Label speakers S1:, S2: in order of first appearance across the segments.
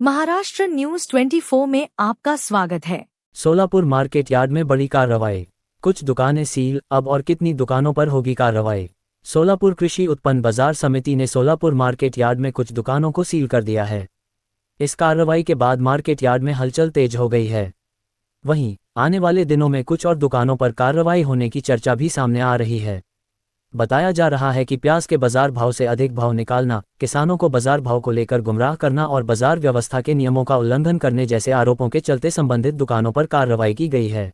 S1: Maharashtra news 24 में आपका स्वागत है।
S2: सोलापुर मार्केट यार्ड में बड़ी कार्रवाई, कुछ दुकानें सील, अब और कितनी दुकानों पर होगी कार्रवाई। सोलापुर कृषि उत्पन्न बाजार समिति ने सोलापुर मार्केट यार्ड में कुछ दुकानों को सील कर दिया है। इस कार्रवाई के बाद मार्केट यार्ड में हलचल तेज हो गई है। वहीं आने वाले दिनों में कुछ और दुकानों पर कार्रवाई होने की चर्चा भी सामने आ रही है। बताया जा रहा है कि प्याज के बाजार भाव से अधिक भाव निकालना, किसानों को बाजार भाव को लेकर गुमराह करना और बाजार व्यवस्था के नियमों का उल्लंघन करने जैसे आरोपों के चलते संबंधित दुकानों पर कार्रवाई की गई है।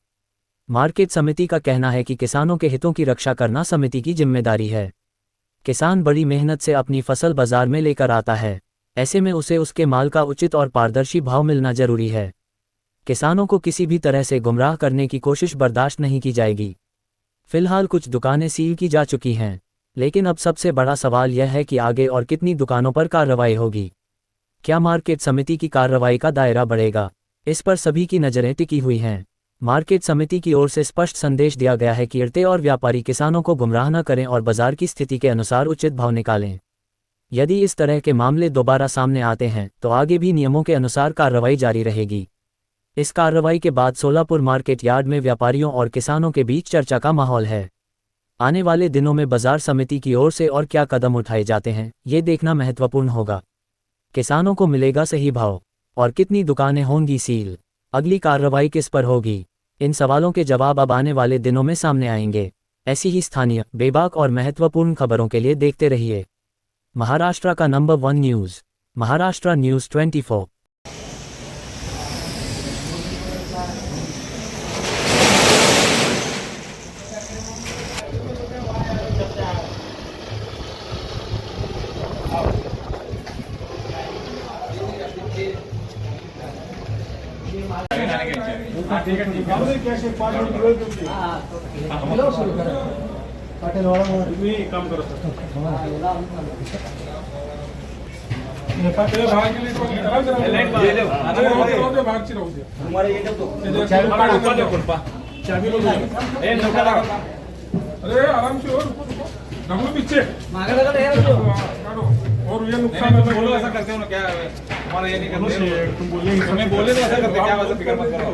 S2: मार्केट समिति का कहना है कि किसानों के हितों की रक्षा करना समिति की जिम्मेदारी है। किसान बड़ी मेहनत से अपनी फसल बाजार में लेकर आता है, ऐसे में उसे उसके माल का उचित और पारदर्शी भाव मिलना जरूरी है। किसानों को किसी भी तरह से गुमराह करने की कोशिश बर्दाश्त नहीं की जाएगी। फिलहाल कुछ दुकानें सील की जा चुकी हैं, लेकिन अब सबसे बड़ा सवाल यह है कि आगे और कितनी दुकानों पर कार्रवाई होगी। क्या मार्केट समिति की कार्रवाई का दायरा बढ़ेगा? इस पर सभी की नज़रें टिकी हुई हैं। मार्केट समिति की ओर से स्पष्ट संदेश दिया गया है कि आढ़ती और व्यापारी किसानों को गुमराह न करें और बाजार की स्थिति के अनुसार उचित भाव निकालें। यदि इस तरह के मामले दोबारा सामने आते हैं तो आगे भी नियमों के अनुसार कार्रवाई जारी रहेगी। इस कार्रवाई के बाद सोलापुर मार्केट यार्ड में व्यापारियों और किसानों के बीच चर्चा का माहौल है। आने वाले दिनों में बाजार समिति की ओर से और क्या कदम उठाए जाते हैं, ये देखना महत्वपूर्ण होगा। किसानों को मिलेगा सही भाव और कितनी दुकानें होंगी सील? अगली कार्रवाई किस पर होगी? इन सवालों के जवाब अब आने वाले दिनों में सामने आएंगे। ऐसी ही स्थानीय, बेबाक और महत्वपूर्ण खबरों के लिए देखते रहिए महाराष्ट्र का नंबर 1 न्यूज़, महाराष्ट्र न्यूज़ 24।
S3: काम करत अरे आराम से पीछे और ये नुकसान बोलो ऐसा करते हो ना, क्या हमारा ये नहीं करते तुम बोले तो ऐसा करते क्या, वैसे फिक्र मत करो।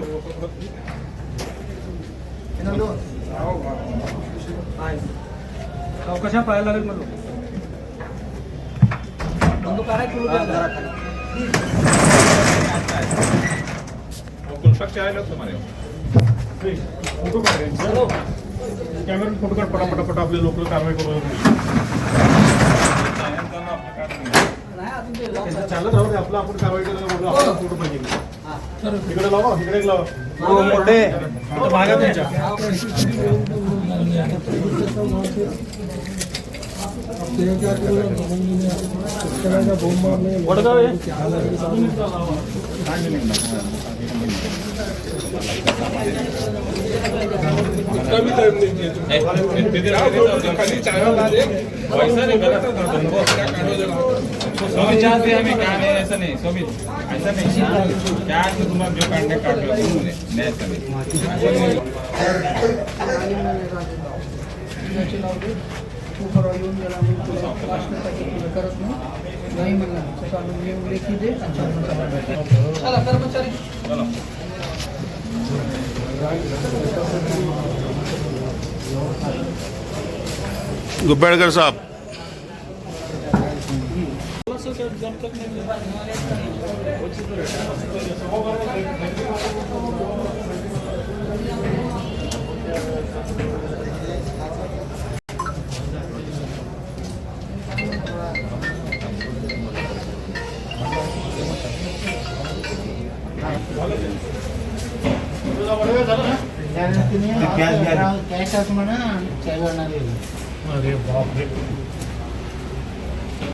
S3: कशा पाहायला लागेल म्हणलो कॅमेरा फोटो काढ पटापट, आपले लोक कारवाई करू। चालत राहू दे, आपलं आपण कारवाई करायला आपला फोटो पाहिजे। इकडे लावा, इकडे लावा, भागा तुमच्या वडगाव आहे खाली चायला दे पैसा नहीं गलत स्वामी चाहते हमें क्या नहीं, ऐसा नहीं स्वामी, ऐसा नहीं क्या तुम्हारा जो काटने काट लो नहीं, ऐसा नहीं।
S4: गुब्बेड़कर साहब,
S5: कैश म्हणा, अरे बाप रे।